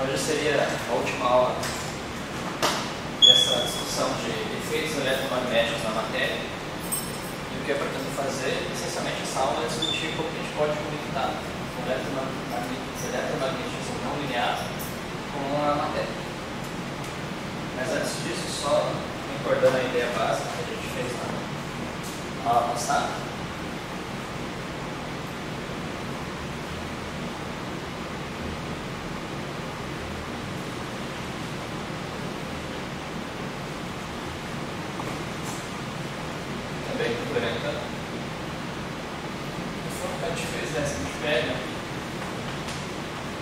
Hoje seria a última aula dessa discussão de efeitos eletromagnéticos na matéria. E o que eu pretendo fazer, essencialmente, essa aula é discutir como a gente pode conectar o eletromagnetismo não linear com a matéria. Mas antes disso, só recordando a ideia básica que a gente fez na aula passada. Complementando, o que a gente fez é, a gente pega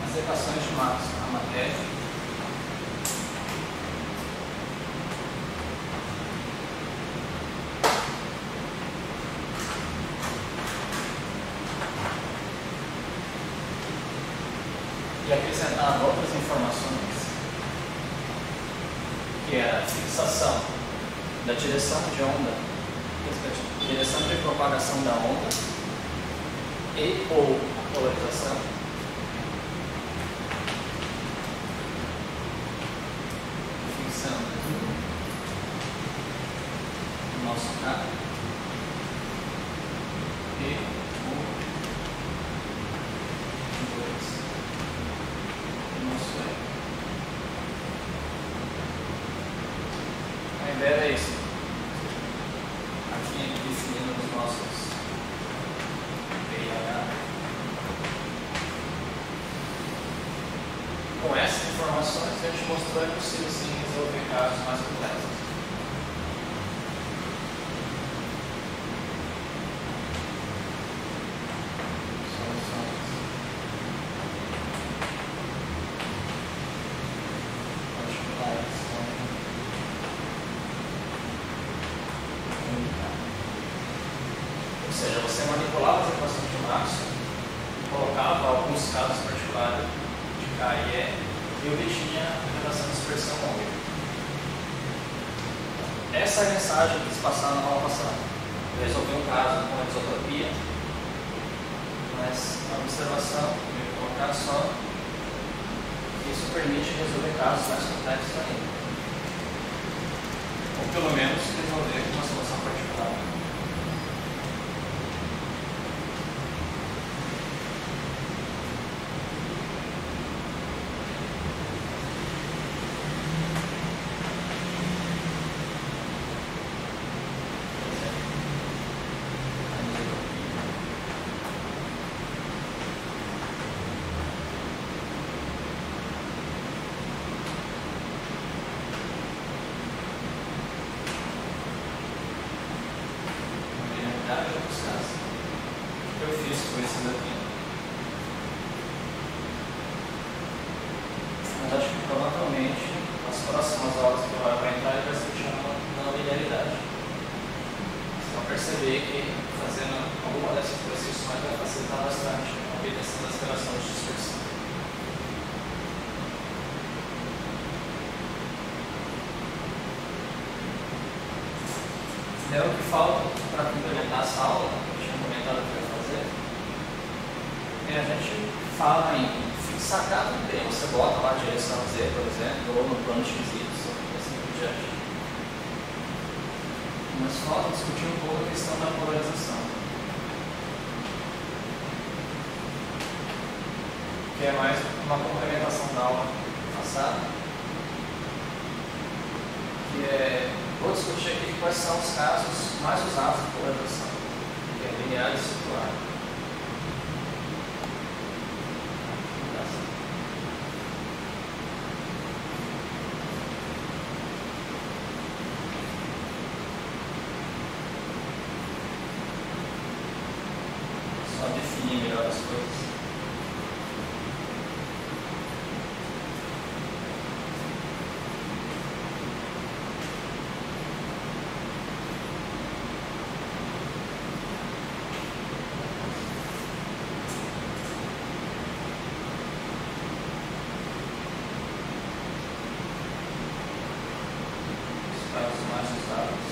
as equações de Maxwell na matéria e acrescentar outras informações, que é a fixação da direção de onda, direção de propagação da onda e ou polarização, fixando o nosso K e o nosso E. A ideia é isso. Definindo os nossos PIH. Com essas informações, a gente mostrou que é possível sim resolver casos mais complexos. Soluções particulares. Ou seja, você manipulava as equações de Maxwell, colocava alguns casos particulares de K e E e obtinha a relação de dispersão ômega. Essa é a mensagem que se passava na aula passada. Eu resolvi um caso com anisotropia, mas a observação que eu vou colocar só que isso permite resolver casos mais complexos ainda. Ou pelo menos resolver uma solução particular. Eu fiz com esse daqui. Mas acho que provavelmente as próximas aulas que vai entrar vai ser chamada não linearidade. Vocês vão perceber que fazendo alguma dessas precisões vai facilitar bastante a obtenção das relações de dispersão. É o que falta para complementar essa aula, que eu tinha comentado que eu ia fazer, a gente fala em fixar cada bem. Você bota lá a direção Z, por exemplo, ou no plano XY, e assim por diante. Mas falta discutir um pouco a questão da polarização, que é mais uma complementação da aula passada, que é, vou discutir aqui quais são os casos mais usados de polarização, que é linear e circular. Só definir melhor as coisas. Os casos mais usados.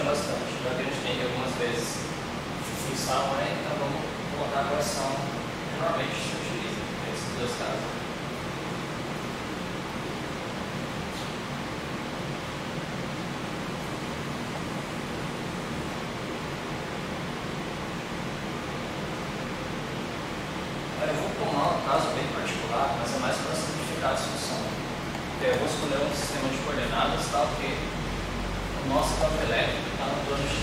bastante. Já que a gente tem que algumas vezes fixar a mãe, então vamos colocar a equação que normalmente se utiliza nesses dois casos. Eu vou tomar um caso bem particular, mas é mais para simplificar a discussão. Eu vou escolher um sistema de coordenadas tal que o nosso campo elétrico está no plano x.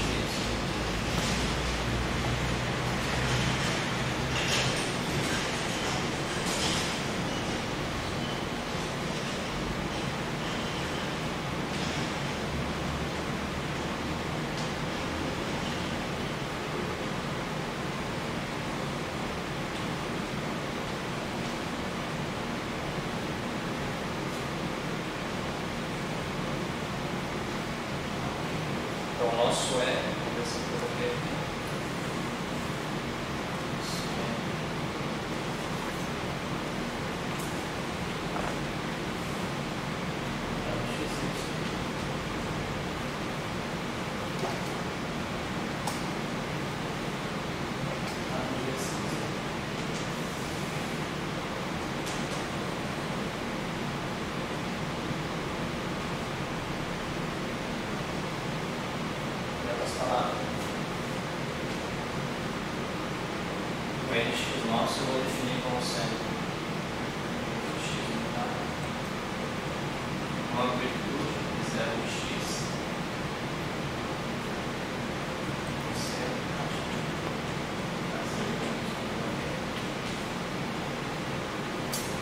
Então, o nosso é, vamos ver se eu coloquei aqui. O NX nosso eu vou definir como sendo uma amplitude de 0x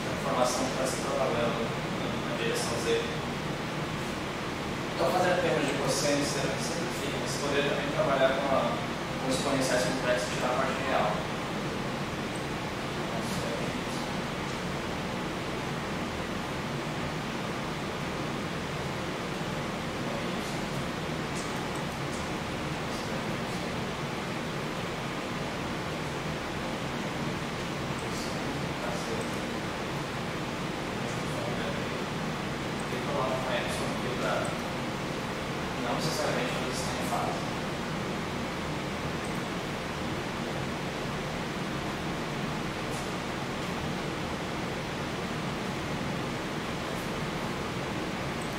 a informação que está se propagando na direção Z. Então, fazer termos de cosseno simplifica. Você poderia também trabalhar com exponenciais complexos e tirar a parte real. Não necessariamente eles estão em fase.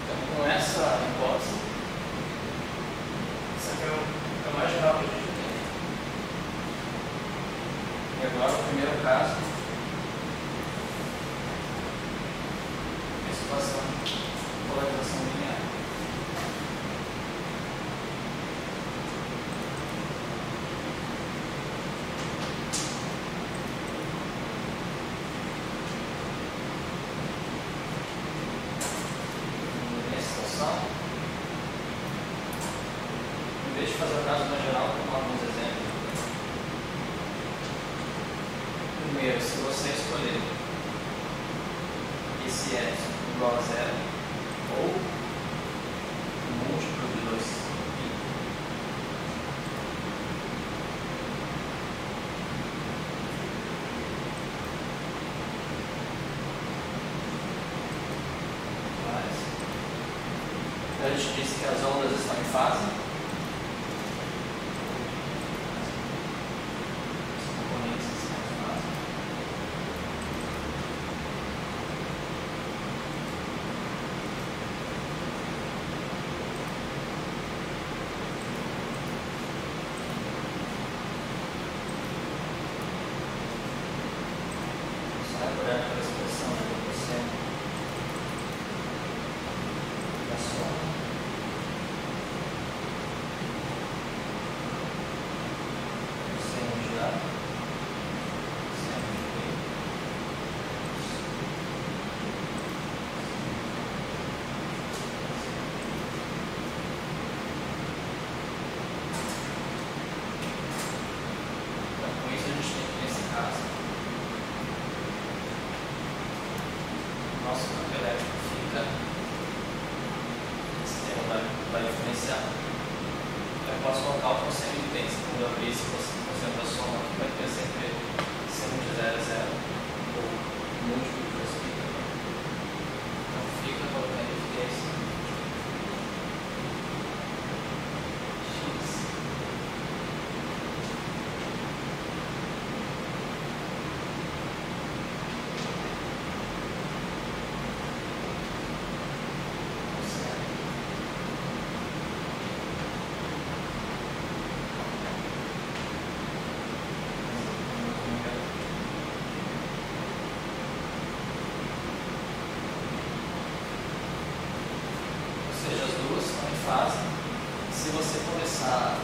Então, com essa hipótese, isso aqui é o mais geral que a gente tem. E agora, o primeiro caso, é a situação de polarização linear. Em vez de fazer o caso mais geral, vou tomar alguns exemplos. Primeiro, se você escolher esse é igual a zero ou um múltiplo de 2π, a gente disse que as ondas estão em fase. Os componentes estão em fase. Só recordar aquela expressão do cosseno da soma. Nosso campo elétrico fica, esse sistema vai influenciar. Eu posso colocar o cosseno de bens, quando eu abrir esse cosseno da soma, que vai ter sempre seno de 0 a 0, ou múltiplo de 2π. Então fica colocando evidência. X fase. Se você começar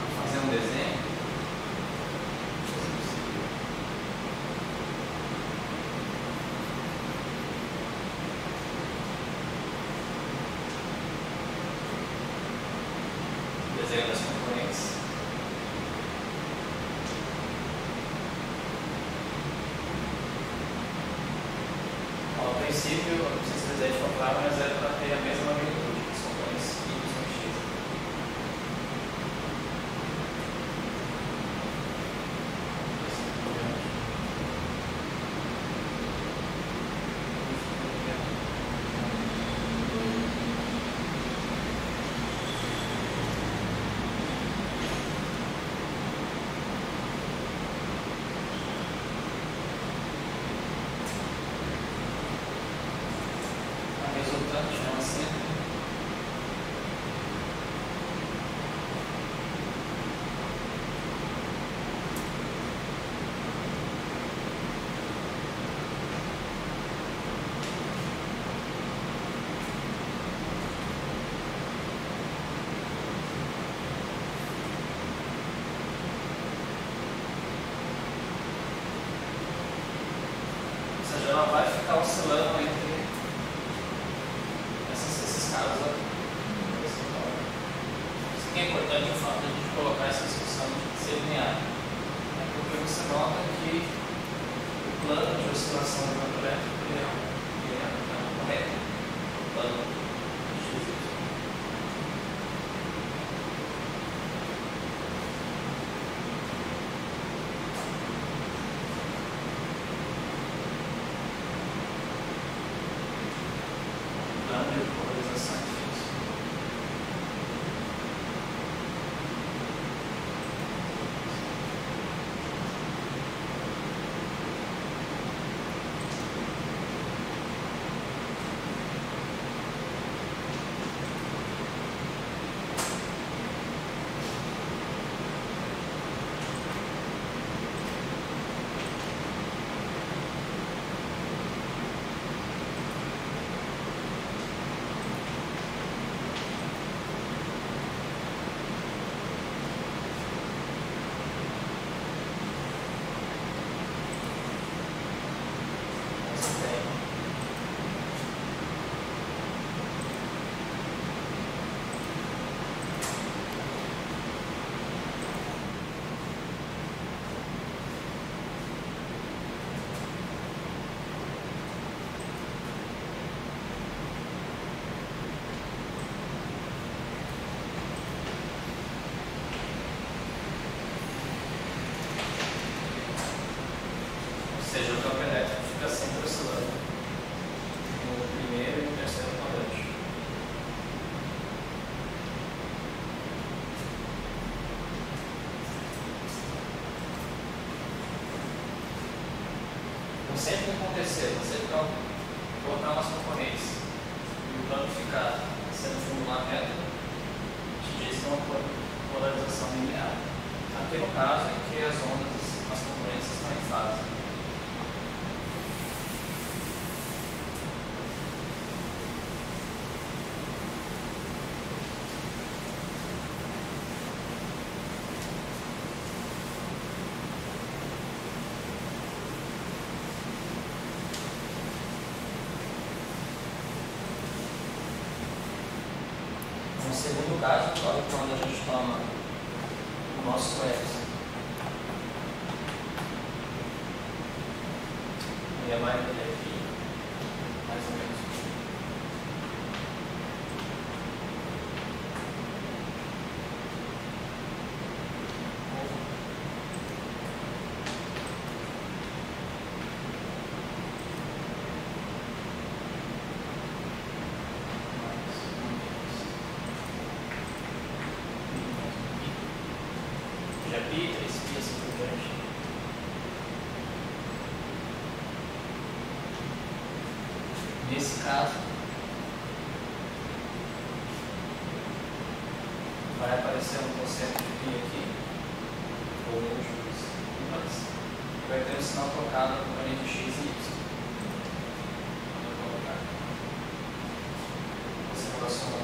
a fazer um desenho, desenho das componentes. Ao princípio, não sei se o desenho ficou claro, mas é para ter a mesma magnitude dos componentes y e x. Resultante chama sempre ou seja, ela vai ficar oscilando entre esses casos aqui. Isso aqui é importante, o fato de a gente colocar essa discussão de ser linear, porque você nota que o plano de oscilação do campo elétrico é correto, o plano de x. Plano de polarização difícil. Ou seja, o campo elétrico fica sempre oscilando no primeiro e no terceiro quadrante. Então, sempre que acontecer, você colocar umas componentes e o plano ficar sendo formulado reto, a gente diz que é uma polarização linear. Aqui no caso em que as ondas, as componentes estão em fase. No segundo caso, quando a gente toma o nosso x e a maioria aqui, mais ou menos. Já pi, 3pi, assim por diante. Nesse caso, vai aparecer um conceito de pi aqui, ou múltiplos ímpares, e vai ter um sinal trocado na componente x e y. Vou colocar. Você relaciona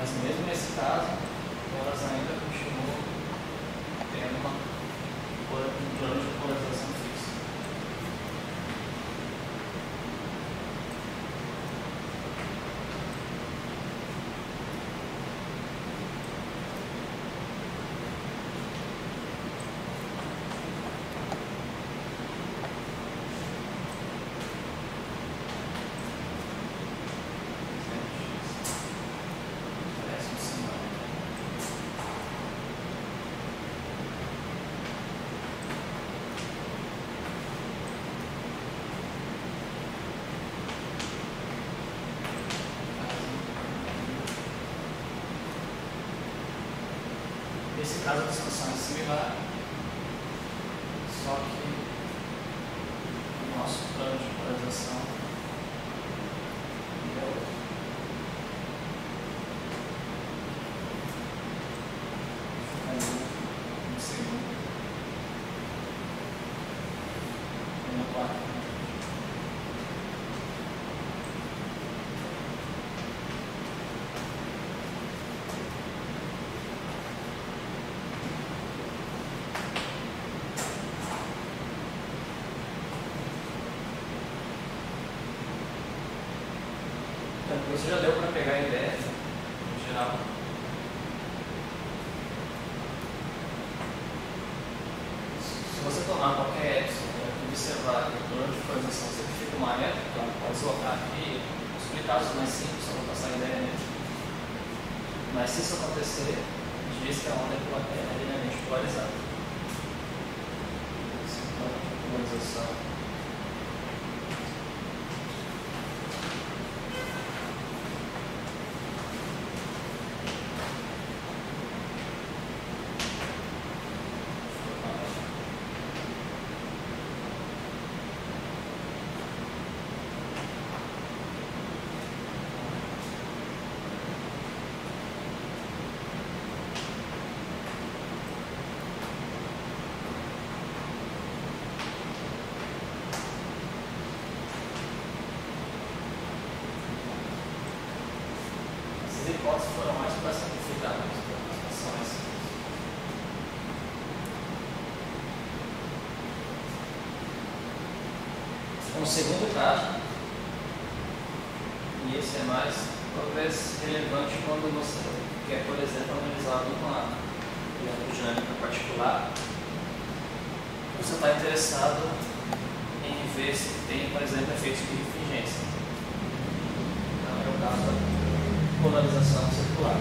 Mas mesmo nesse caso, elas ainda continuam tendo um plano de polarização fixa. Nesse caso a discussão é similar, só que o nosso plano de polarização é outro. No segundo e no quarto. Isso já deu para pegar a ideia, em geral. Se você tomar qualquer epsilon e observar que o plano de polarização sempre fica uma reta, então pode deslocar aqui. Os explicados mais simples, só vou passar a ideia mesmo. Mas se isso acontecer, a gente diz que a onda é linearmente polarizada. Esse plano de polarização. As hipóteses foram mais para simplificar, mas são mais simples. Um segundo caso, e esse é mais, talvez, relevante quando você quer, por exemplo, analisar uma eletrodinâmica particular, você está interessado em ver se tem, por exemplo, efeitos de refringência. Então, é o caso da polarização circular.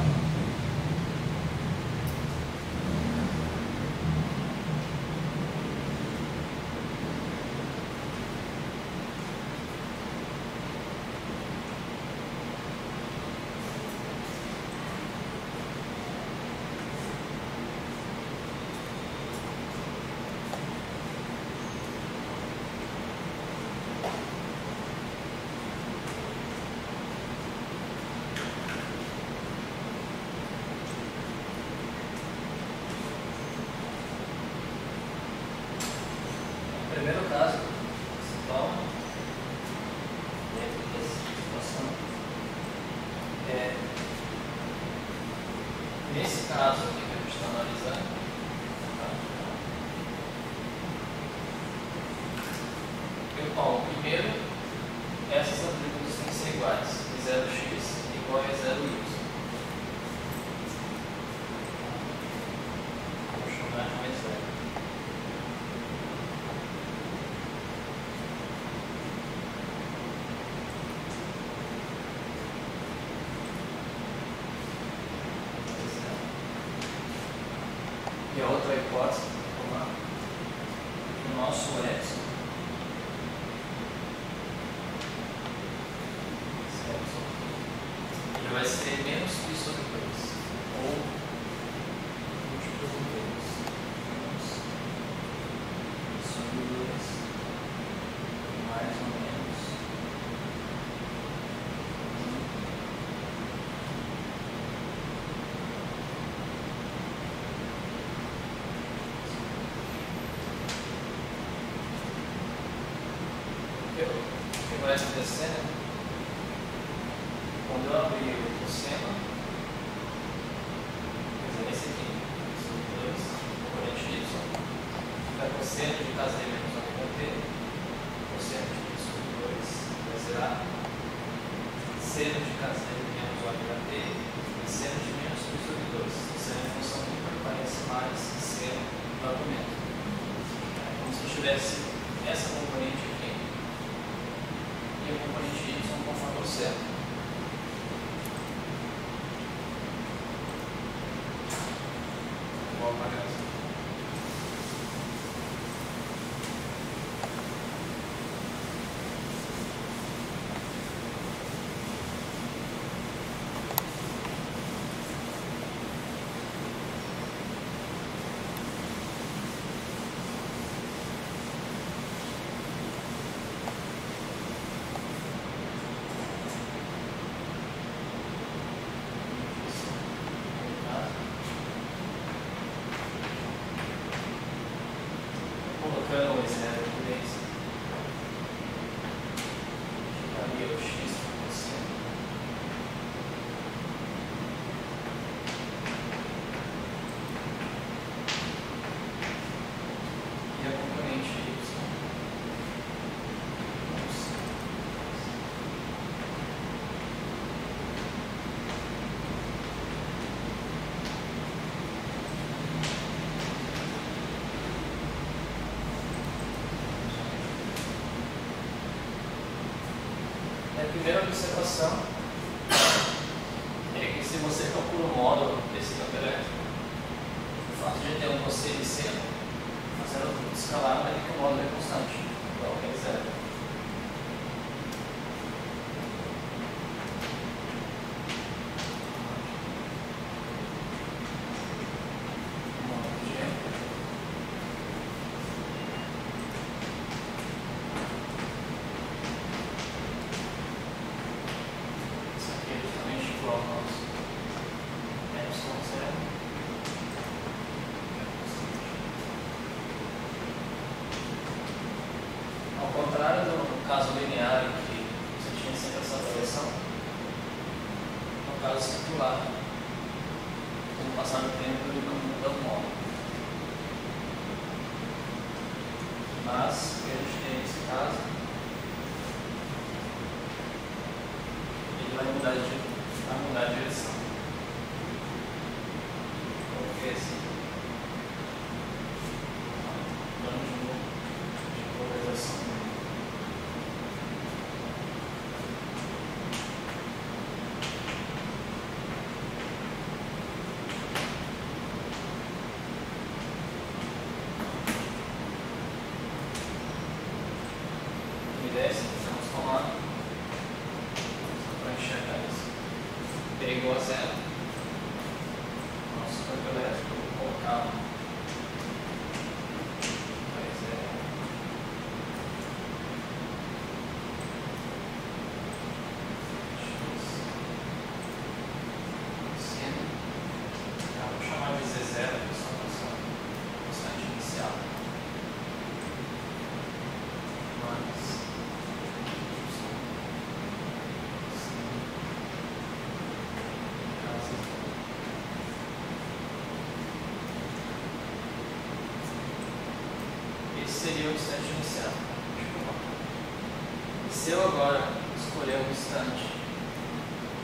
Primeiro caso, você toma dentro dessa situação. Nesse caso aqui que a gente está analisando, eu tomo primeiro, essas amplitudes têm que ser iguais, 0x igual a 0y. Vou chamar de mais zero. E a outra hipótese, tomar o nosso epsilon, ele vai ser menos que sobre 2, ou múltiplos de 2, menos sobre 2, mais ou menos. O que vai acontecer, né? Quando eu abrir o sistema, casa D menos ômega T, cosseno de π sobre 2 vai zerar, seno de casa D menos ômega T e seno de menos π sobre 2. Isso é a função ímpar, parece mais seno do argumento. É como se eu tivesse essa componente aqui e a componente y com fator certo. Igual para essa. Colocando o zero por isso, ficaria o x por cento. E a componente y. A primeira observação é que se você calcula o módulo desse campo elétrico, o fato de ter um cosseno e seno, fazendo tudo escalar, vai ter que o módulo é constante, igual a zero. Ao contrário do caso linear em que você tinha sempre essa variação, no caso circular, com o passar do tempo ele não muda o módulo. Mas, o que a gente tem nesse caso, ele vai mudar de direção. Porque assim, plano de polarização. Vamos tomar para enxergar isso. P igual a zero. Nosso campo elétrico, eu vou colocar vai zero. X. Seno. Vou chamar de Z0 aqui só para essa constante inicial. Mais. Esse seria o instante inicial. E se eu agora escolher um instante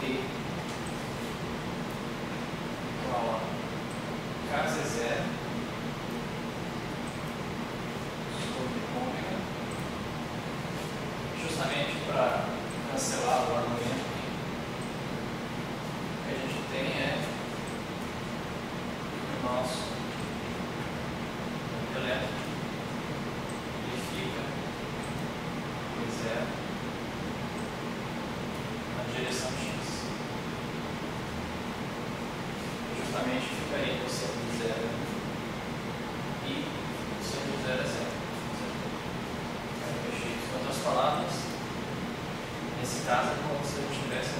t igual a kz0 sobre ômega, justamente para cancelar o argumento que a gente tem é o nosso elétrico na direção x. Justamente ficaria o seno de zero e o seno de zero é zero. Em outras palavras, nesse caso é como se eu tivesse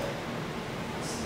assim.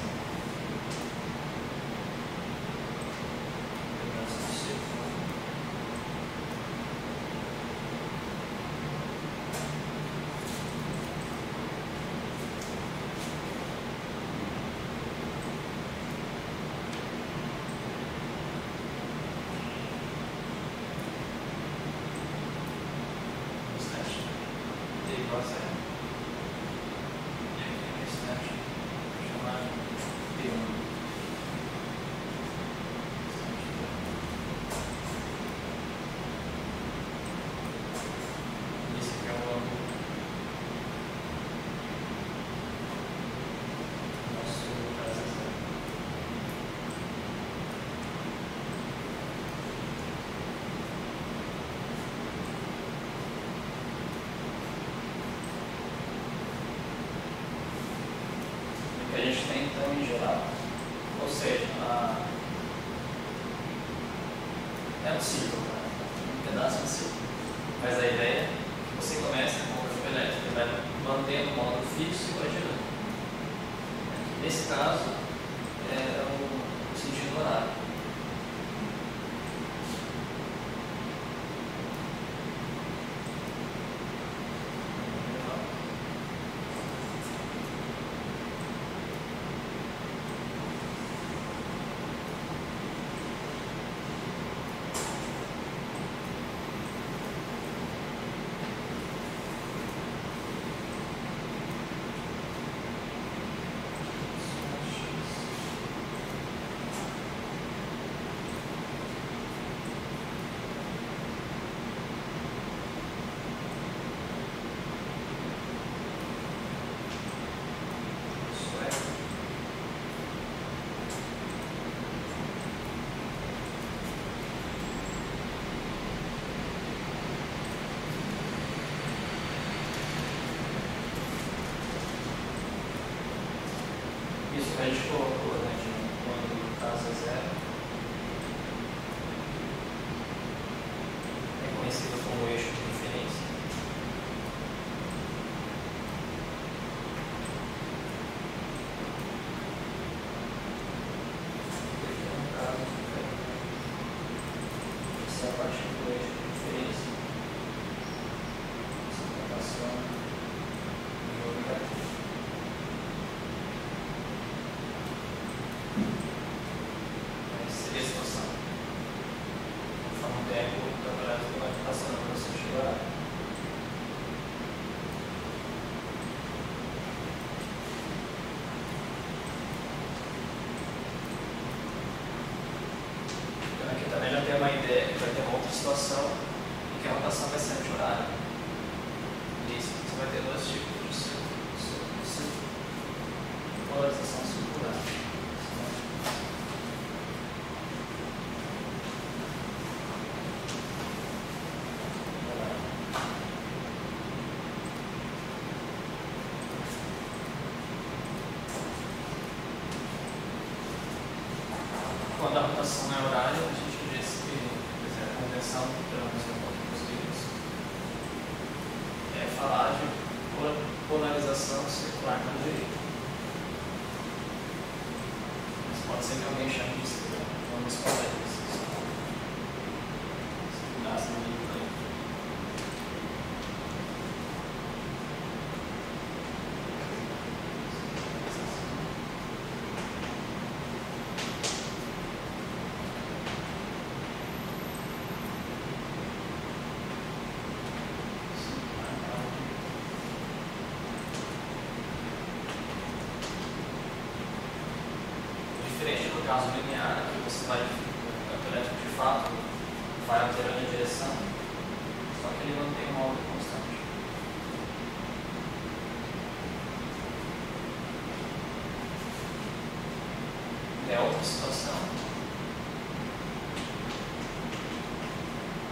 em geral. Ou seja, é um círculo, né? Um pedaço é um círculo. Mas a ideia é que você comece com o campo elétrico e vai mantendo o módulo fixo e vai girando. Nesse caso, é o sentido horário. Isso que a gente colocou, né, quando o caso é zero, é conhecido como eixo de referência. Aqui é um caso, essa é a parte do eixo de referência, essa rotação e negativo. Seria a situação. Conforme o tempo, o campeonato vai passando para você chegar. Então aqui também já tem uma ideia que vai ter uma outra situação em que a rotação vai ser anti-horária. E isso você vai ter dois tipos de círculo. Polarização circular. Quando a rotação é horária, a gente diz que a convenção, pelo menos no ponto dos livros, é falar de polarização circular na direita. Mas pode ser que alguém chame isso de vamos polarização. Se mudasse no livro aí. Diferente do caso linear, que você vai, o campo elétrico de fato vai alterando a direção, só que ele mantém uma ordem constante. E a outra situação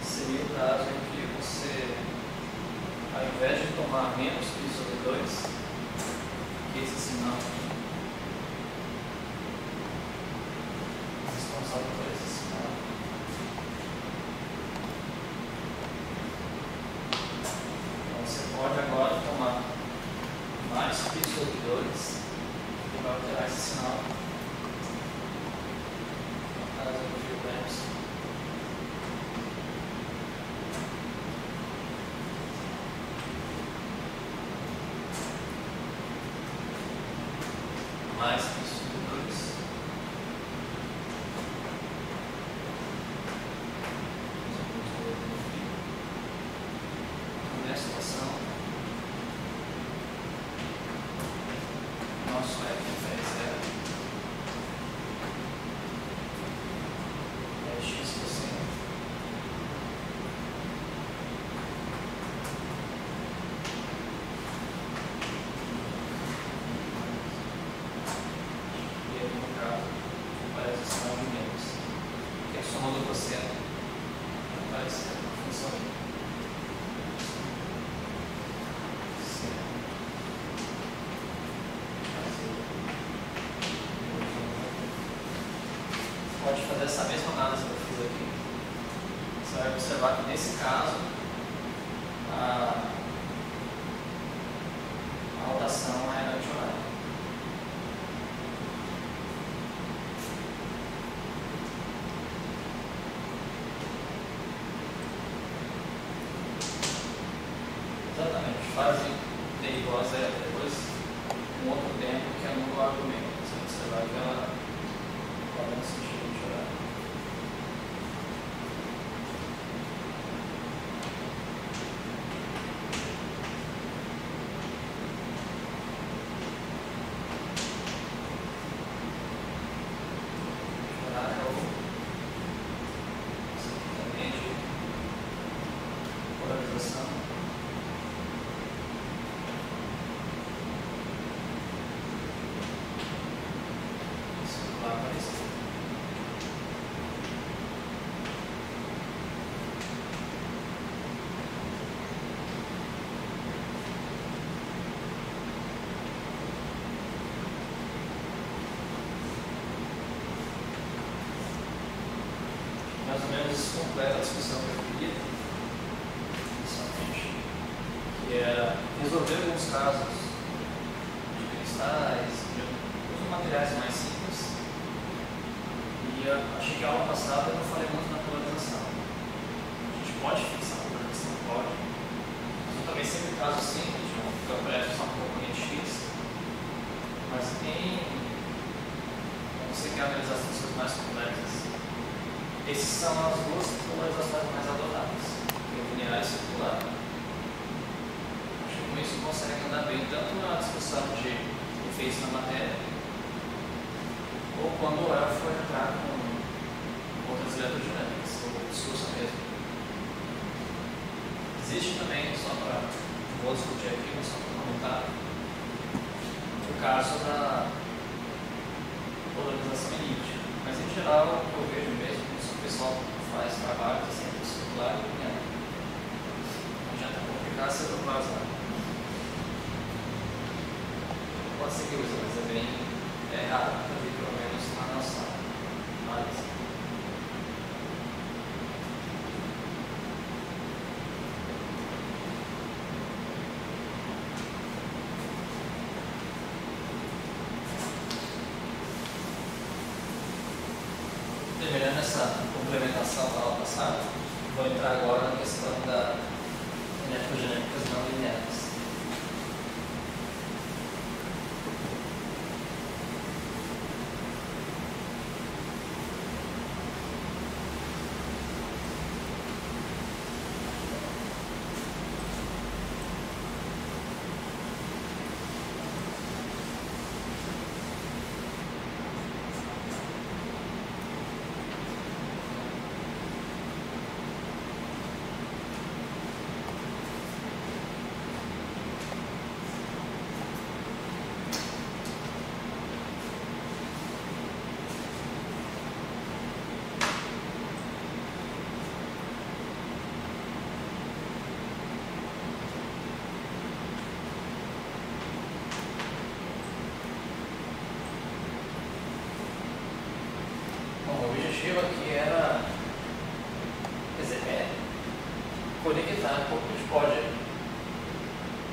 seria o caso em que você, ao invés de tomar menos pi sobre 2, que esse sinal aqui, responsável por esse sinal. Então você pode agora tomar mais pi sobre 2 e vai alterar esse sinal. No caso do fio Clemson. Mais pi sobre 2. Nessa situação, nosso F é zero. É x cosseno. pode fazer essa mesma análise que eu fiz aqui. Você vai observar que nesse caso a rotação é anti-horária. Exatamente, fase t igual a zero, depois um outro tempo que anula o argumento. Você vai ver ela no sentido de horário. Horário é o também de polarização. Mais ou menos isso completa a discussão que eu queria, inicialmente, que era resolver alguns casos de cristais, de outros materiais mais simples. E achei que a aula passada eu não falei muito na polarização. A gente pode fixar a polarização, pode. Mas eu também sempre caso simples, de um campo só um componente X. Mas quando você quer analisar as funções mais complexas, essas são as duas polarizações mais adotadas, linear e circular. Acho que com isso consegue andar bem tanto na discussão de efeitos na matéria, ou quando ela for entrar com outras eletrodinâmicas, ou discurso mesmo. Existe também, só para, vou discutir aqui, mas só para comentar, o caso da polarização elíptica. Mas em geral, o que eu vejo mesmo, o pessoal faz trabalho sempre circular e linear. Não adianta complicar se eu vazar. Pode ser que use, mas é bem errado para ver, pelo menos na nossa análise. Terminando essa complementação da aula passada, vou entrar agora na questão da eletrodinâmicas não lineares. O objetivo aqui era, quer dizer, conectar, como a gente pode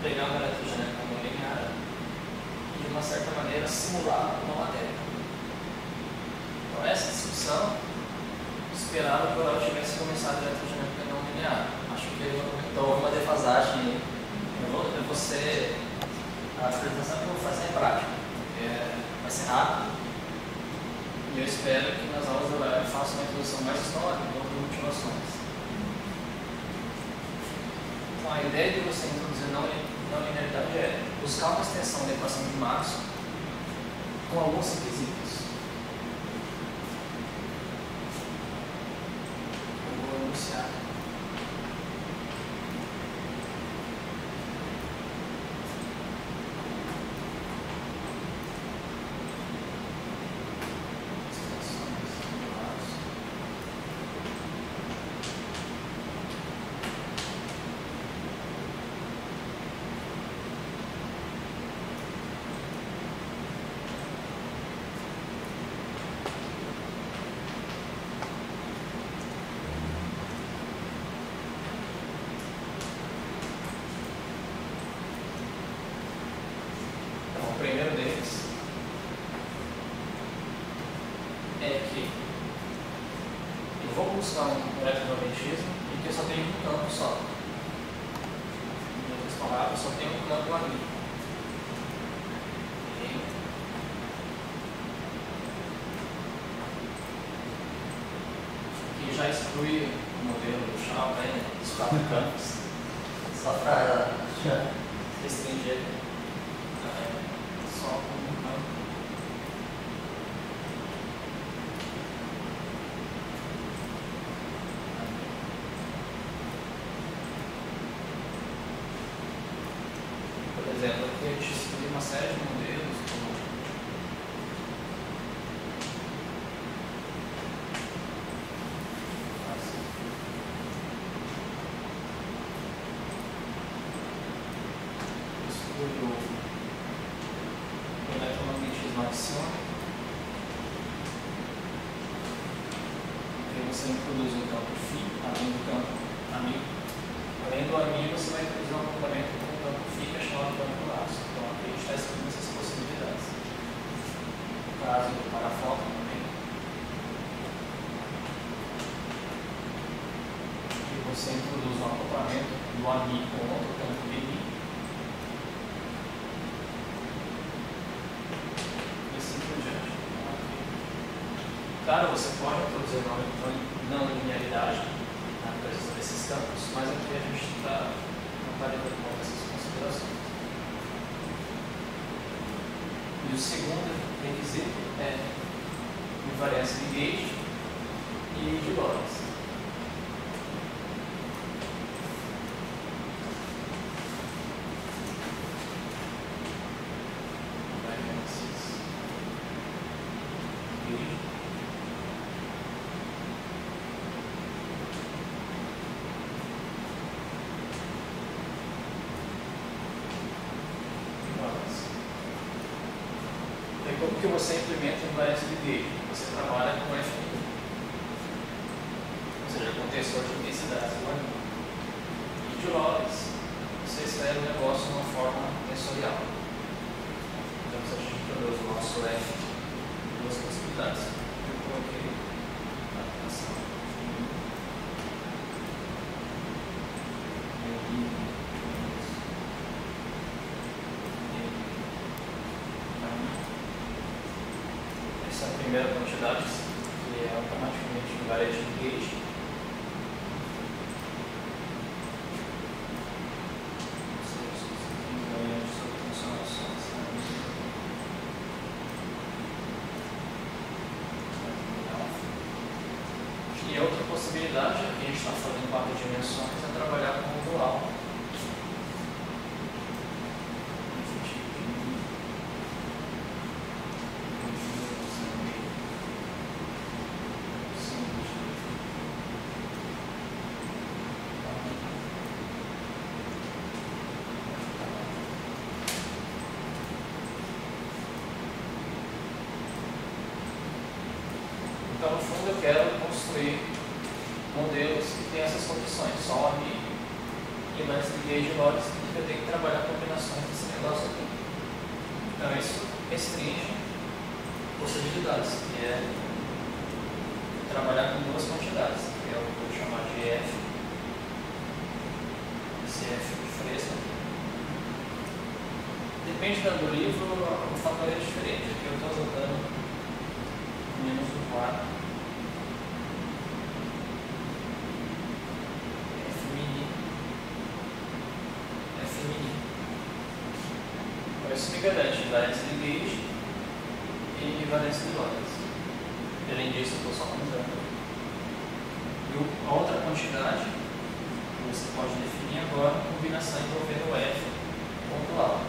pegar uma eletrodinâmica não linear e, de uma certa maneira, simular uma matéria. Então, essa discussão esperava que o Léo tivesse começado a eletrodinâmica não linear. Acho que ele comentou uma defasagem aí. Eu vou ser, a apresentação que eu vou fazer é prática, vai ser rápido. E eu espero que nas aulas do Léo eu faça uma introdução mais histórica e outras motivações. Então, a ideia de você introduzir não linearidade é buscar uma extensão da equação de Maxwell com alguns requisitos. Eu vou anunciar. é que eu vou buscar um eletromagnetismo e que eu só tenho um campo só. Em outras palavras, eu só tenho um campo ali. E já exclui o modelo do Shaw, né, dos 4 campos, só para restringir só um campo. Por exemplo, aqui a gente exclui uma série de modelos, como o eletromagnetismo axiônico, e você introduz um campo φ, além do campo amigo. Além do amigo, você vai introduzir um acoplamento com o campo φ, que é chamado campo laço. Então aqui a gente está excluindo essas possibilidades. No caso do parafoco também, que você introduz um acoplamento do amigo com outro campo BI. Claro, você pode introduzir não linearidade na presença desses campos, mas aqui a gente não está levando em conta essas considerações. E o segundo requisito é invariância de gauge e de Lorentz. Como que você implementa invariância de gauge? Você trabalha com F1, ou seja, com tensor de intensidade do amigo. E de Lorentz, você escreve o negócio de uma forma tensorial. Então, se a gente introduz o nosso F, duas possibilidades. Eu coloquei a aplicação. Essa é a primeira quantidade, que é automaticamente invariante de gauge. E outra possibilidade, que a gente está fazendo em 4 dimensões, é trabalhar com o dual. Então, no fundo, eu quero construir modelos que têm essas condições, só amigo e mais de gauge e Lorentz, que eu tenho que trabalhar combinações desse negócio aqui. Então, isso restringe possibilidades, que é trabalhar com duas quantidades, que eu vou chamar de F, esse F fresco. Depende do livro, o fator é diferente. Aqui eu estou usando menos um quarto. F mini. Isso me garante invariância de gauge e invariância de Lorentz. Além disso, eu estou só contando. E a outra quantidade que você pode definir agora é a combinação envolvendo o F pontual.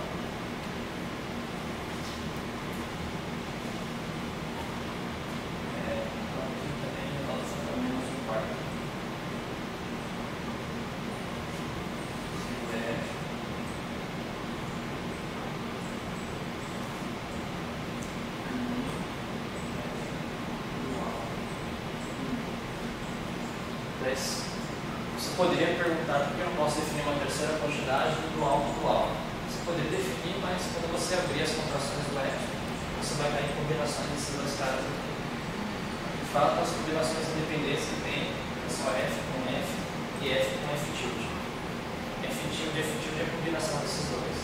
Você poderia perguntar por que eu não posso definir uma terceira quantidade do dual do dual. Você poderia definir, mas quando você abrir as contrações do F, você vai estar em combinações desses dois caras aqui. fato, as combinações independentes que tem são F com F e F com F tilde. F tilde e F tilde é a combinação desses dois.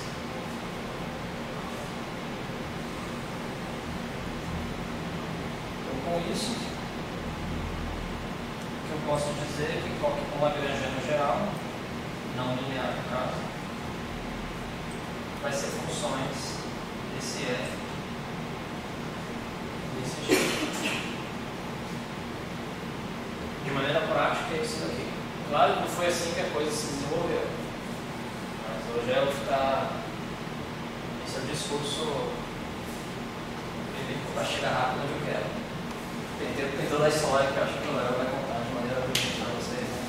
Então, com isso, o que eu posso dizer é que um lagrangiano geral, não linear no caso, vai ser funções desse F desse jeito. De maneira prática é isso daqui. Claro que não foi assim que a coisa se desenvolveu, mas hoje é o que está. Esse é o discurso para chegar rápido onde eu quero. Tem toda a história que eu acho que o Léo vai contar de maneira brilhante para vocês. Né?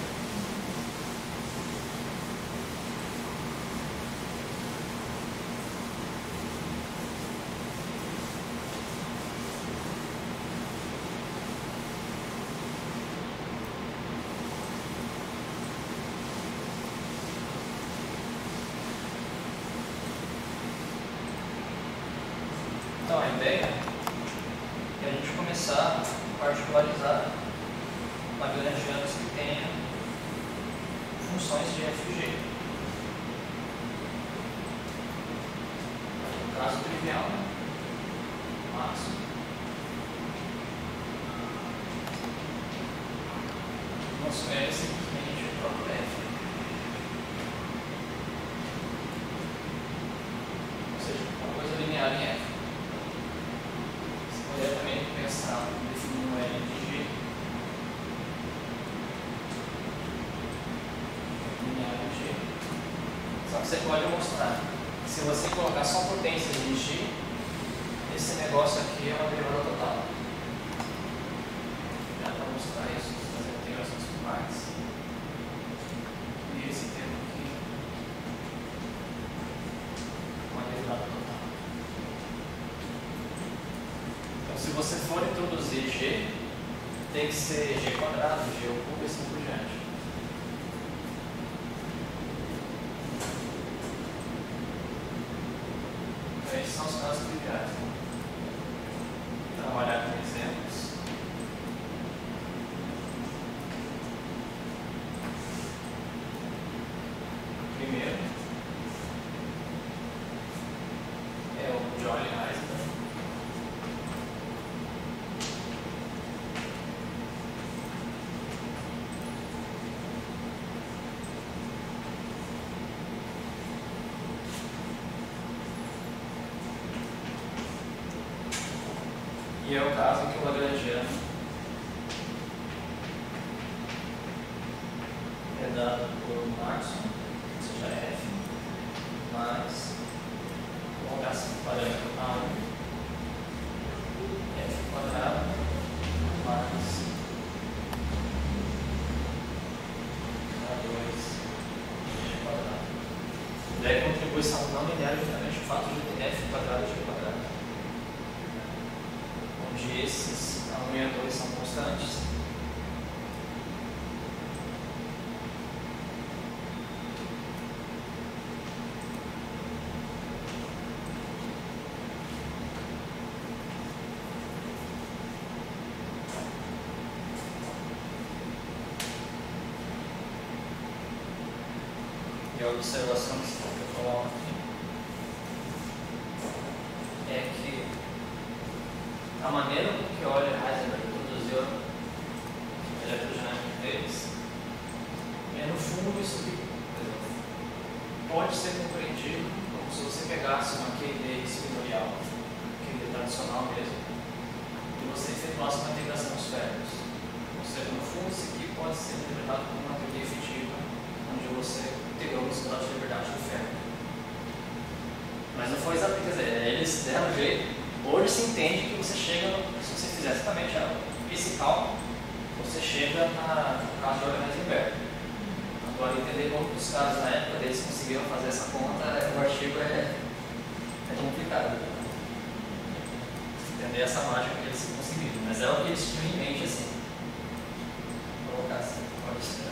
Então, a ideia é a gente começar a particularizar lagrangianos que tenham funções de FG. No caso trivial, né? Máximo. Nosso é simplesmente o próprio F. Ou seja, uma coisa linear em F. Você poderia também pensar definindo L de G. Linear em G. Só que você pode mostrar que se você colocar só potências de G, esse negócio aqui é uma derivada total. Dá para mostrar isso, fazer integrações por partes. E esse termo aqui é uma derivada total. Então, se você for introduzir G, tem que ser G quadrado, G ao cubo e assim por diante. Então, esses são os casos triviais. Né? Trabalhar com exemplos. Primeiro é o Joule Heisler. E é o caso em que o lagrangiano é dado por máximo, ou seja, F, mais o H5 parâmetro A1, F quadrado, mais A2, G quadrado. Daí a contribuição não linear é justamente o fato de ter F quadrado e G quadrado. Onde esses A1 e A2 são constantes. E a observação que se coloca aqui é que a maneira com que Euler Heisenberg produziu a eletrogenética deles é, no fundo, isso que pode ser compreendido como se você pegasse uma QD espinorial, QD tradicional mesmo, e você efetuasse uma integração dos férreos. Ou seja, no fundo, isso aqui pode ser interpretado como uma teoria efetiva, onde você integrou os graus de liberdade do ferro. Mas não foi exatamente, quer dizer, eles deram jeito. Hoje se entende que você chega, se você fizer exatamente esse cálculo, você chega no caso de Euler Heisenberg. Agora, entender como os caras na época deles conseguiram fazer essa conta, o artigo é complicado. Entender essa mágica que eles conseguiram. Mas é o que eles tinham em mente, assim. Vou colocar assim, pode ser.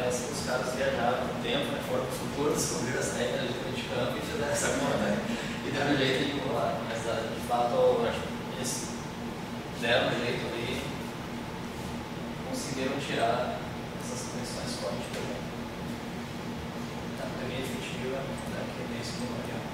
parece que os caras viajaram no tempo, né? Foram para o futuro, descobriram as técnicas de campo e fizeram essa conta e deram um jeito de voar. Mas de fato, eu acho que eles deram um jeito ali, conseguiram tirar essas conexões fortes também. A teoria efetiva daqui nesse memorial.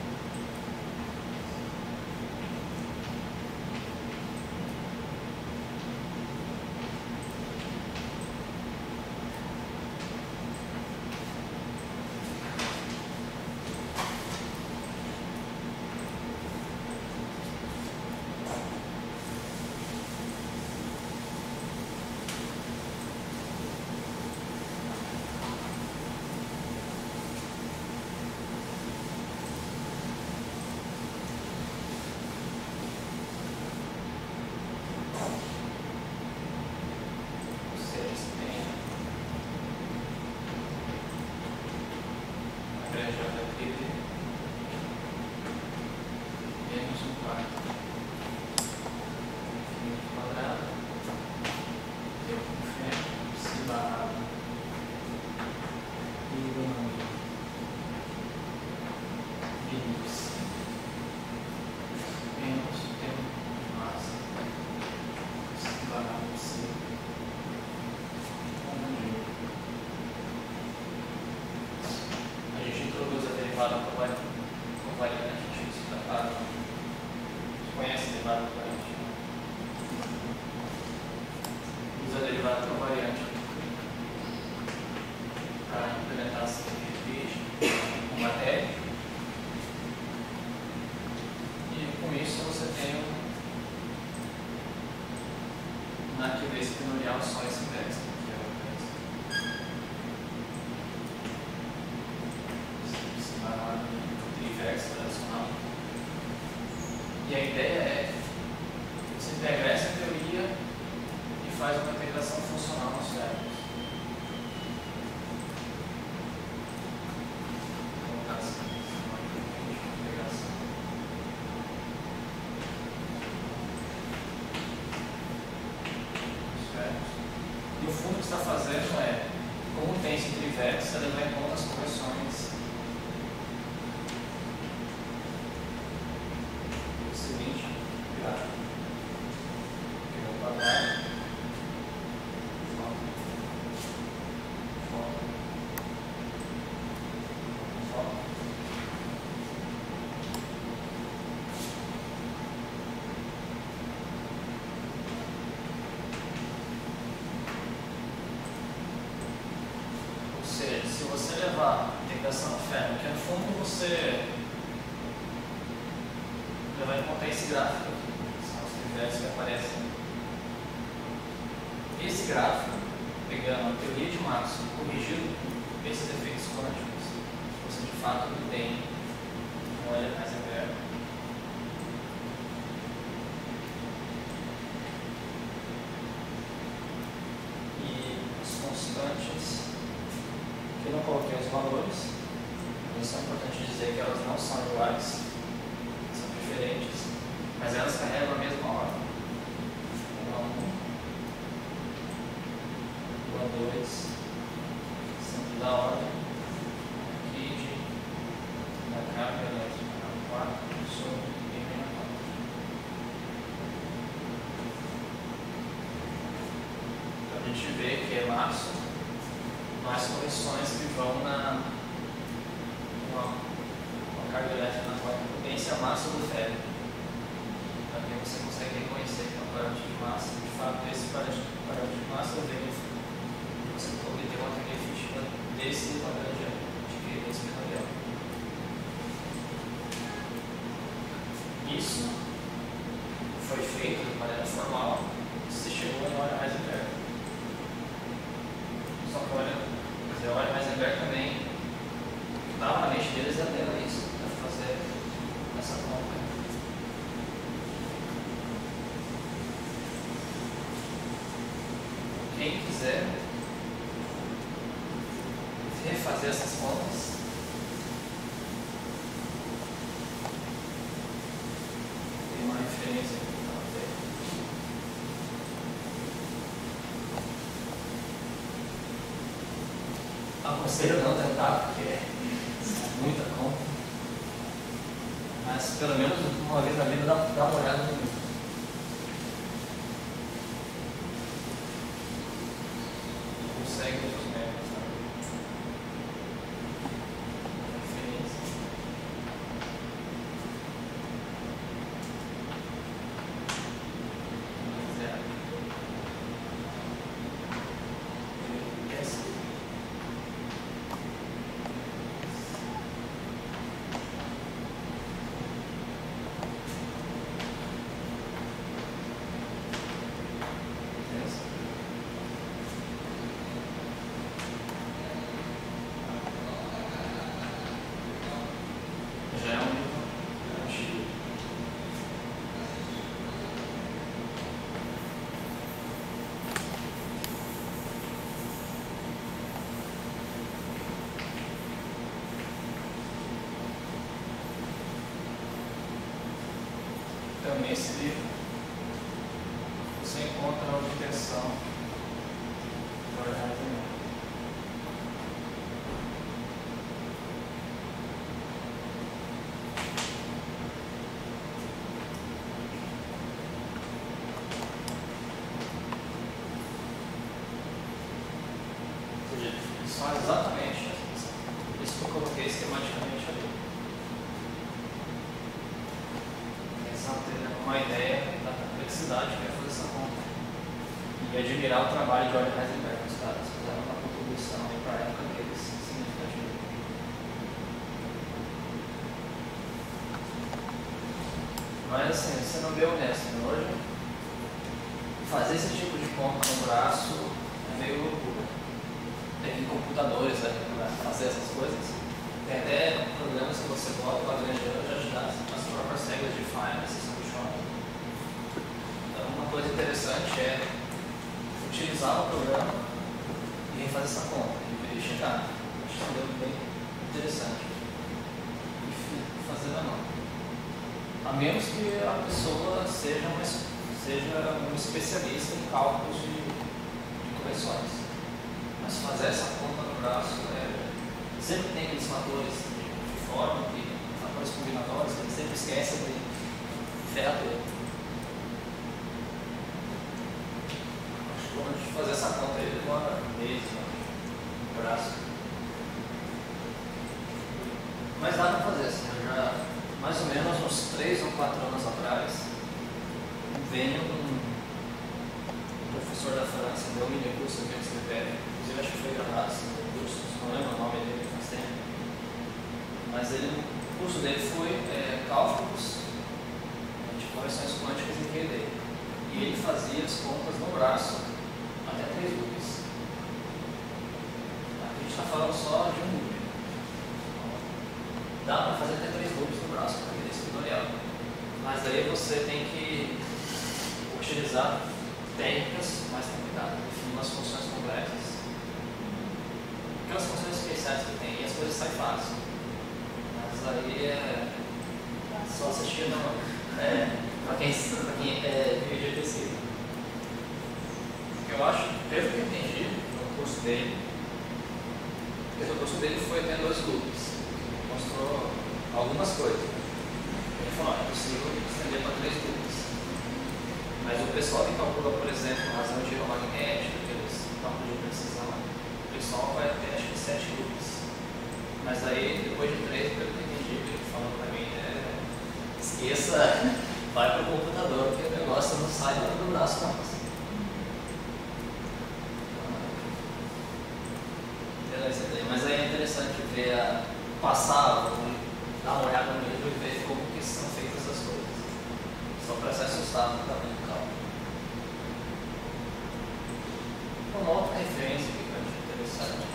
E a ideia é você pegar essa teoria e faz uma integração funcional nos cérebros. Colocar assim, uma integração. Nos cérebros. E o fundo que está fazendo é, como tem esse trivértice, levar em conta as correções. Se você levar a integração ferro, que no fundo você levar em conta esse gráfico aqui, que são os trivértices que aparecem. Esse gráfico, pegando a teoria de Maxwell, corrigido esses efeitos quânticos, você de fato tem um Heisenberg. E os constantes, que eu não coloquei os valores, mas é importante dizer que elas não são iguais, são diferentes, mas elas carregam a mesma ordem. 1 a 1, 1 a 2, sendo da ordem aqui da carga elétrica a 4 sobre M a 4. Então a gente vê que é Maxwell, mais correções que vão na carga elétrica na qual potência massa do ferro. Então aqui você consegue reconhecer que é um parâmetro de massa. De fato, esse parâmetro de massa vem você obter uma teoria efetiva desse padrão de espinorial. Isso foi feito de maneira formal, você chegou em hora Heisenberg. Só que o Heisenberg também estava na mente deles era isso, para fazer essa conta. Quem quiser refazer essas contas, tem uma referência aqui para fazer. Aconselho não tentar, porque é muita conta. Mas pelo menos uma vez na vida dá uma olhada no livro. Consegue outros métodos, né? Referência. Já é um livro antigo. Também esse livro você encontra na obtenção do Heisenberg. São exatamente isso que eu coloquei esquematicamente ali. Eles vão ter uma ideia da complexidade que é fazer essa conta. E admirar o trabalho de Euler Heisenberg. Os caras fizeram uma contribuição para a época deles significativa. Mas assim, você não deu honesto, né? Hoje fazer esse tipo de conta no braço é meio loucura. Tem computadores para fazer essas coisas. Tem até programas que você bota para grande já te dá as próprias regras de Final, se funciona. Então, uma coisa interessante é utilizar o programa e refazer essa conta e verificar. Acho que é um modelo bem interessante. E fazer na mão. A menos que a pessoa seja um especialista em cálculos de correções. Mas fazer essa conta no braço sempre tem aqueles fatores de forma, fatores combinatórios, que a gente sempre esquece de ferrar tudo. Acho que quando a gente fazer essa conta aí demora meses no braço. Mas dá para fazer assim, eu já mais ou menos uns 3 ou 4 anos atrás venho um professor da França, deu um mini curso aqui no CPF, inclusive acho que foi gravado assim, no curso, não lembro o nome dele, faz tempo. Mas o curso dele foi cálculos de correções quânticas em QED. E ele fazia as contas no braço até 3 loops. Aqui a gente está falando só de um loop. Dá para fazer até 3 loops no braço para aquele escritorial. Mas daí você tem que utilizar técnicas mais complicadas, definir umas funções complexas. Aquelas funções especiais que tem, e as coisas saem fácil. Mas aí é só assistir para quem vive de pesquisa. Eu acho, pelo que eu entendi no curso dele, porque o curso dele foi até 2 loops. Mostrou algumas coisas. Ele falou, é possível estender para 3 loops. Mas o pessoal que calcula, por exemplo, razão de magnética, aqueles cálculos de precisão, o pessoal vai até acho que 7 loops. Mas aí, depois de 3, pelo que eu entendi, ele falou para mim, esqueça, vai para o computador, porque o negócio não sai do braço não. Mas aí é interessante ver passar, dar uma olhada no livro e ver como que são feitas essas coisas. Só para se assustar no tamanho do cálculo. Uma outra referência que eu acho interessante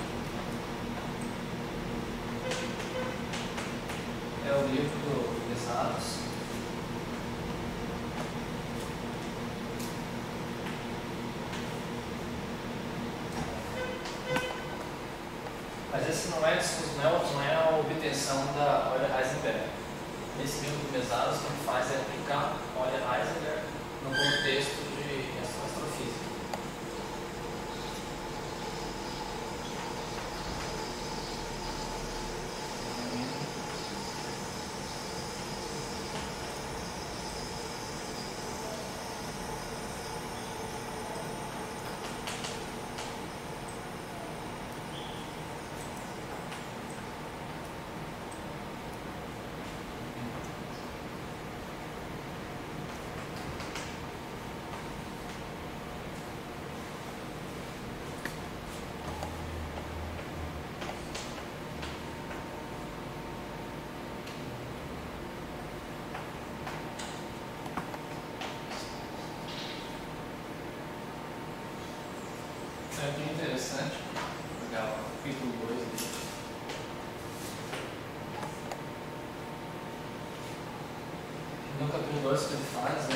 é o livro do Exatos. Mas esse não é a obtenção da Euler Heisenberg. Nesse livro do Mesaros, o que faz é aplicar Euler Heisenberg no contexto de astrofísica.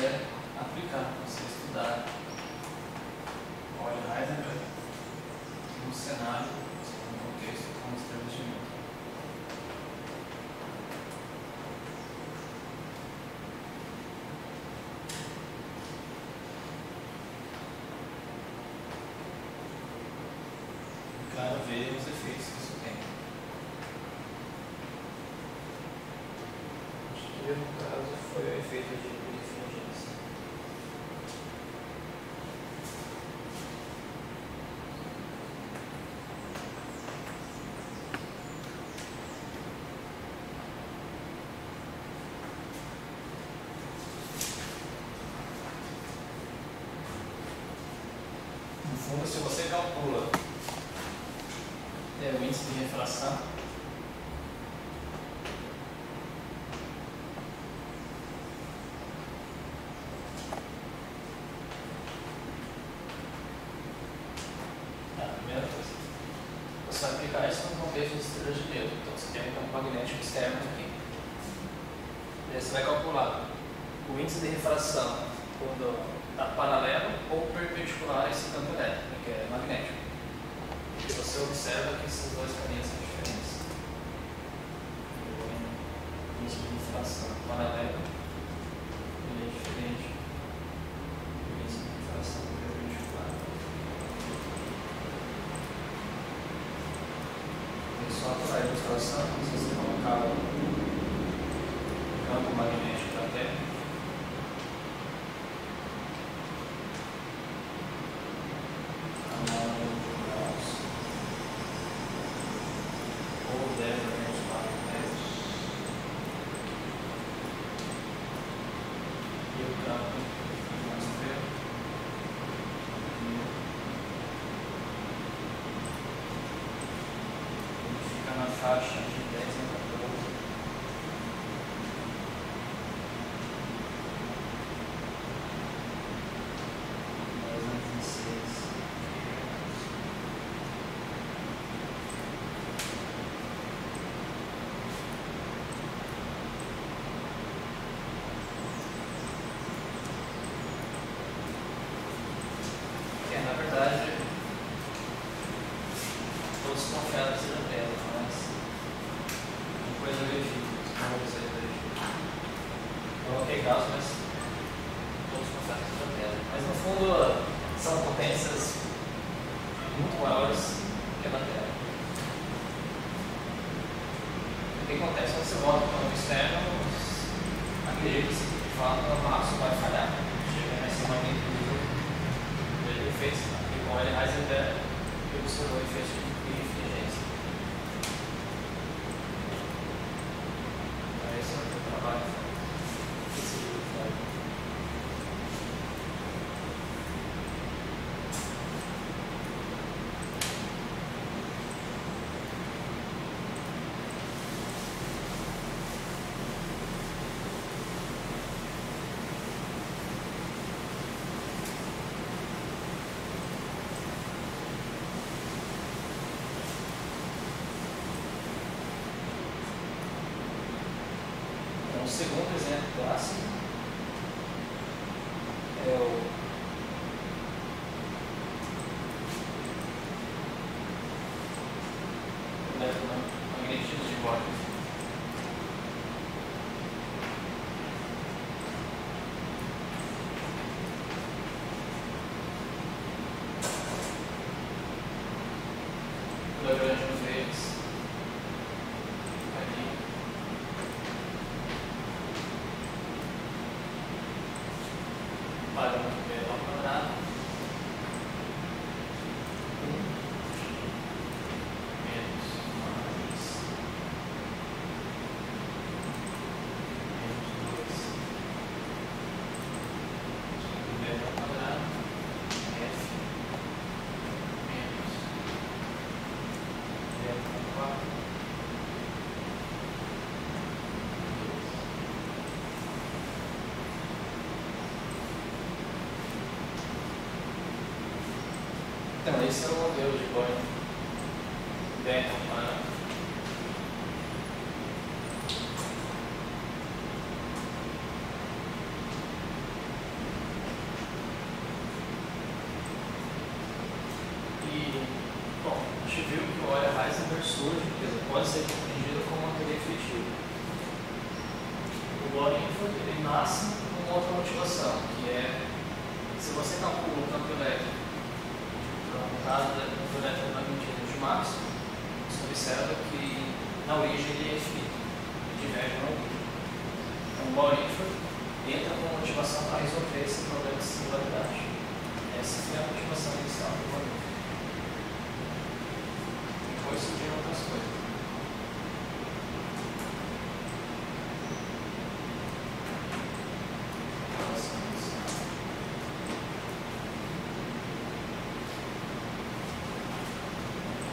quiser aplicar, você estudar Euler Heisenberg no cenário, no contexto, como estabelecimento. Claro, ver os efeitos que isso tem. Acho que no caso foi o efeito de divergência. No fundo, se você calcula o índice de refração, a primeira coisa, você vai aplicar isso no contexto de estrelas de neutro. Então você tem um campo magnético externo aqui. E aí você vai calcular o índice de refração quando está paralelo ou perpendicular a esse campo elétrico, que é magnético. E você observa que esses dois caminhos são diferentes. O índice de refração paralelo ele é diferente do índice de refração perpendicular. É só para a ilustração, se você colocar o campo magnético da Terra, faixa de 10 a 14. Que na verdade todos confiaram que seja pedra, mas coisa legítima, não vou dizer legítima. Coloquei gauss, mas todos confiaram que seja pedra. Mas no fundo são potências muito maiores que a da Terra. O que acontece? Quando você volta para o campo externo, acredita-se que de fato o máximo vai falhar. Chega nesse magnitude de efeitos. E com Euler Heisenberg, ele observou efeitos de divergência. Esse é o meu trabalho. Esse livro faz. O segundo exemplo clássico é o eletromagnetismo de Born. Lagrange nos verdes. Para o primeiro ao quadrado, 1 menos mais menos 2 primeiro ao quadrado, f menos delta ao quadrado. Então, esse é o modelo de Born dentro para gente viu que o Euler-Heisenberg surge, quer dizer, pode ser compreendido como uma teoria efetiva. O Bohr-Infeld ele nasce com outra motivação, que é, se você calcula o campo elétrico para um caso do campo eletromagnetismo de Maxwell, você observa que na origem ele é infinito, ele diverge na origem. Então o Bohr-Infeld entra com a motivação para resolver esse problema de singularidade. Essa foi a motivação inicial do Bohr-Infeld. Depois surgiram outras coisas.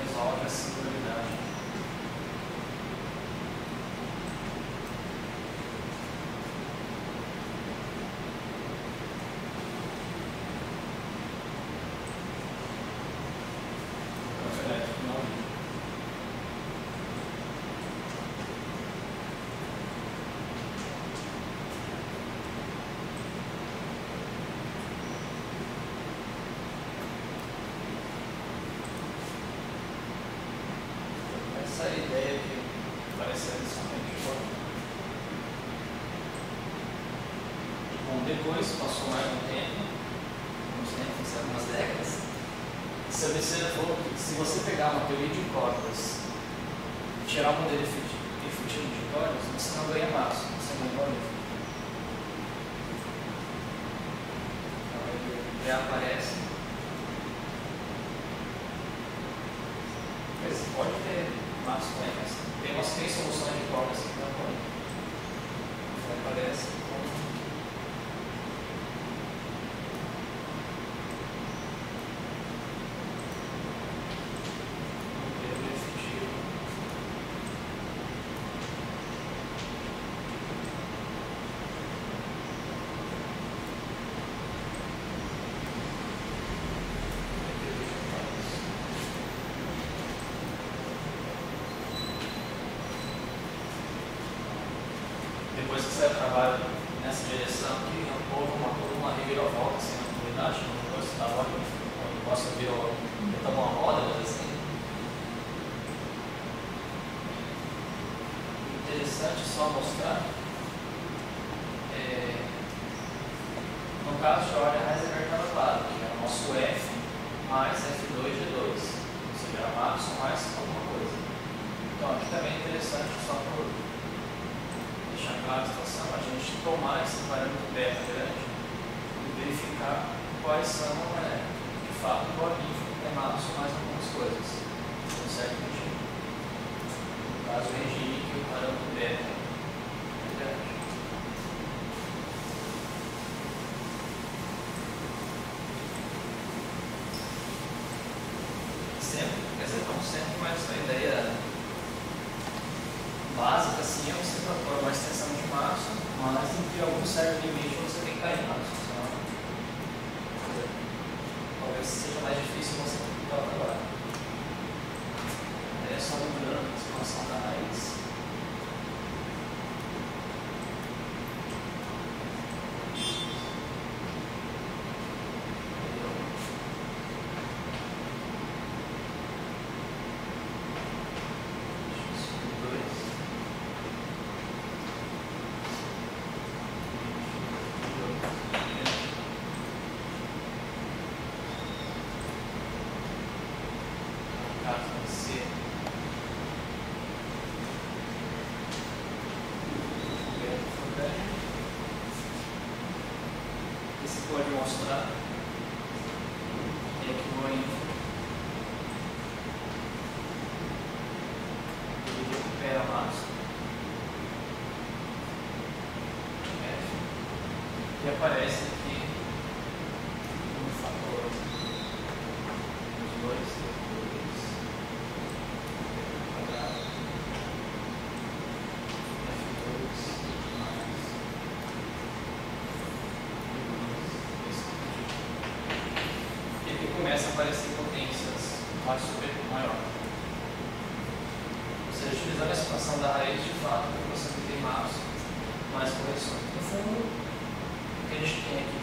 Resolve a singularidade. Essa ideia que pareceu inicialmente boa. Bom, depois passou mais um tempo, algumas décadas, você observou que se você pegar uma teoria de cordas e tirar o modelo efetivo de cordas, você não ganha massa, você ganha Bohr-Infeld. Então ele reaparece. Mas pode ter Max também, mas tem umas 3 soluções de cordas que não podem. Então aparece como modelo efetivo. Depois que saiu o trabalho nessa direção, que houve uma reviravolta assim, na comunidade, no negócio da hora, o negócio virou uma roda, mas assim. Interessante só mostrar, no caso de Euler-Heisenberg estava claro, que era o nosso F mais F2G2, ou seja, era Maxwell mais alguma coisa. Então aqui também é interessante só por deixar clara a situação, a gente tomar esse parâmetro beta grande e verificar quais são, de fato, o Bohr-Infeld é Maxwell mais algumas coisas. Então, certo regime. No caso, o regime que o parâmetro beta é grande. Sempre, quer dizer, não sempre, mas a ideia básica assim é você propor uma extensão de Maxwell, mas entre algum certo limite você tem que cair em Maxwell, senão talvez seja mais difícil você computar o trabalho. É só lembrando a expansão da raiz. Pode mostrar é que o Bohr-Infeld ele recupera Maxwell F e aparece aqui um fator dos 2 quadrado F2 mais começa a aparecer potências mais maior. Ou seja, utilizando a expansão da raiz, de fato, você tem mais correções. No fundo, o que a gente tem aqui,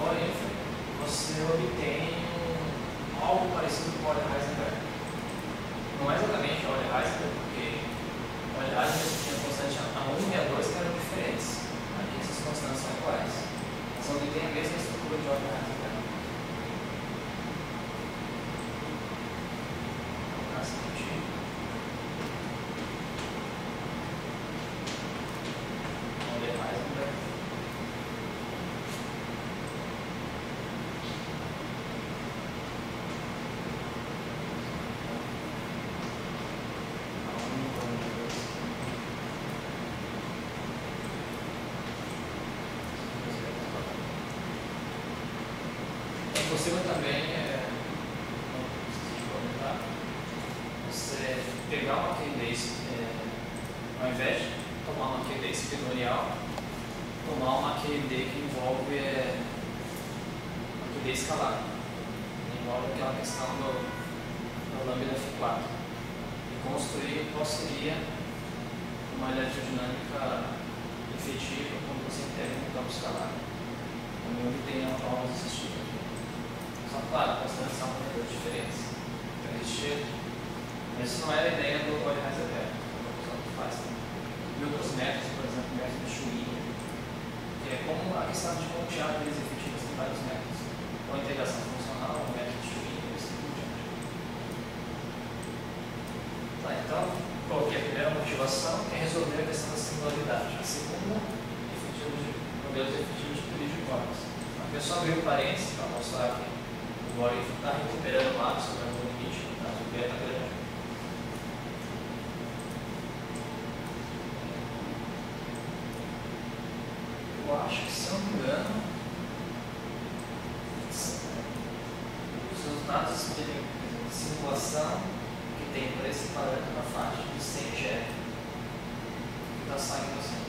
você obtém algo parecido com o Euler-Heisenberg. Não não é exatamente a Euler-Heisenberg, porque a Euler-Heisenberg tinha constante A1 e A2 que eram diferentes. Aqui essas constantes são iguais. Mas onde tem a mesma estrutura de Euler-Heisenberg. É possível também, não preciso comentar, você pegar uma QD, ao invés de tomar uma QD espinorial, tomar uma QD que envolve uma QD escalar, envolve aquela questão do lambda F4, e construir qual seria uma eletrodinâmica efetiva quando você integra um campo escalar, onde tem autónomos existidos. Só claro, considerando que são coisas diferentes. Então, mas isso não era a ideia do Euler-Heisenberg, que o pessoal faz. E outros métodos, por exemplo, o método de Schwinger, que é como a questão de como tirar leis efetivas tem vários métodos. Ou a integração funcional, o método de Schwinger, e assim por diante. Tá, então, coloquei a primeira motivação, que é resolver a questão da singularidade. A segunda, modelos efetivos de período de corpos. A pessoa abriu parênteses para mostrar que o Bohr está recuperando o ápice sobre o limite, tá? O beta grande. Eu acho que, se eu não me engano, os resultados de simulação que tem para esse parâmetro na faixa de 100 G está saindo assim.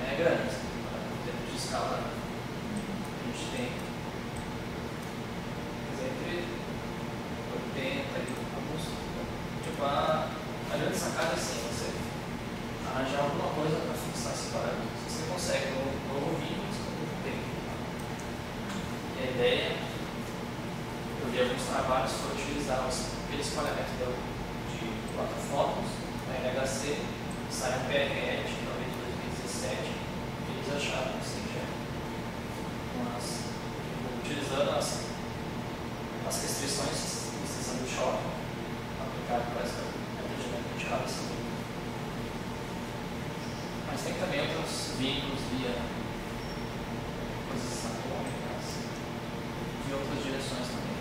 É grande, em termos de escala, a gente tem entre 80 e alguns. Tipo, a grande sacada é assim, você arranjar alguma coisa para fixar esse parâmetro. Se você consegue no novo vídeo, você não tem. E a ideia, eu vi alguns trabalhos que foi utilizar aquele espalhamento de 4 fótons, a LHC, sai um PRL de 2017, que eles acharam assim, já. Mas, utilizando as restrições de extensão do choque aplicado para essa atendimento de cabeça. Mas tem também outros vínculos via coisas atômicas e outras direções também.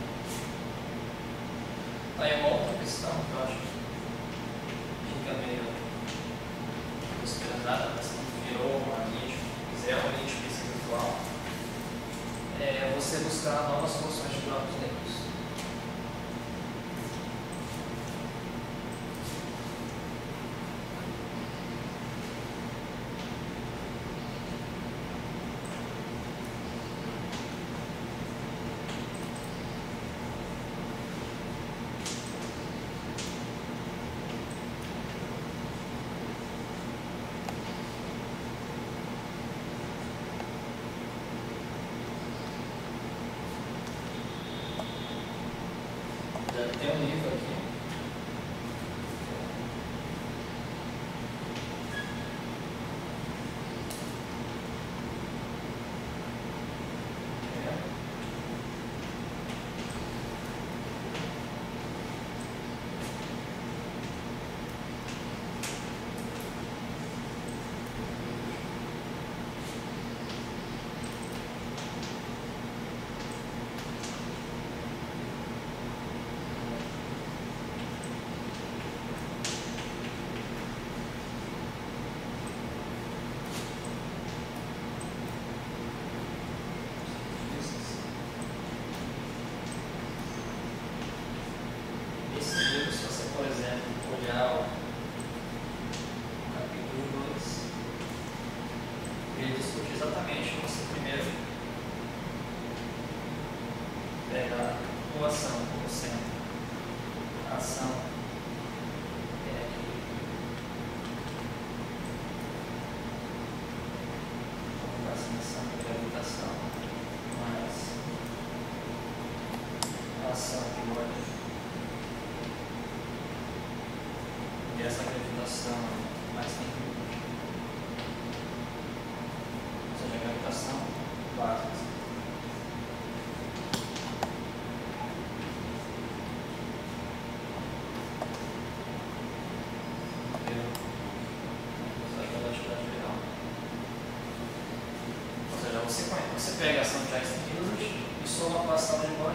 Aí uma outra questão que eu acho que fica meio esperançada, mas que virou uma nicho, é uma nicho pesquisa atual, é você buscar novas soluções de buracos negros. gravitação mais tempo. Ou seja, a gravitação básica. Você pega a ação de Einstein-Hilbert e soma com a ação de Bohr.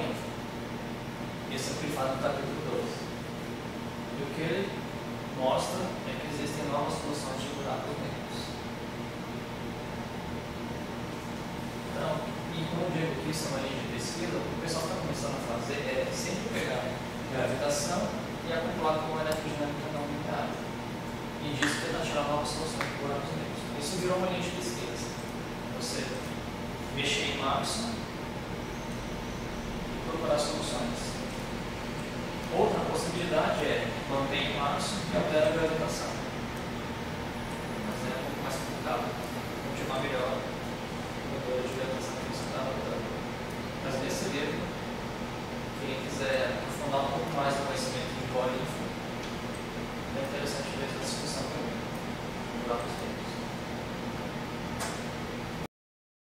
Esse é o que ele fala no capítulo 12. E o que ele mostra é que existem novas soluções de buracos negros. Então, e como eu digo que isso é uma linha de pesquisa, o que o pessoal está começando a fazer é sempre pegar gravitação e acoplar com a eletrodinâmica não linear. E disso tentar tirar novas soluções de buracos negros. Isso virou uma linha de pesquisa. Você mexer em máximo e procurar soluções. Outra possibilidade é manter em máximo e altera a gravitação. Mas é um pouco mais complicado. Continuar melhor o modelo de gravitação que você está adotando. Mas nesse livro, quem quiser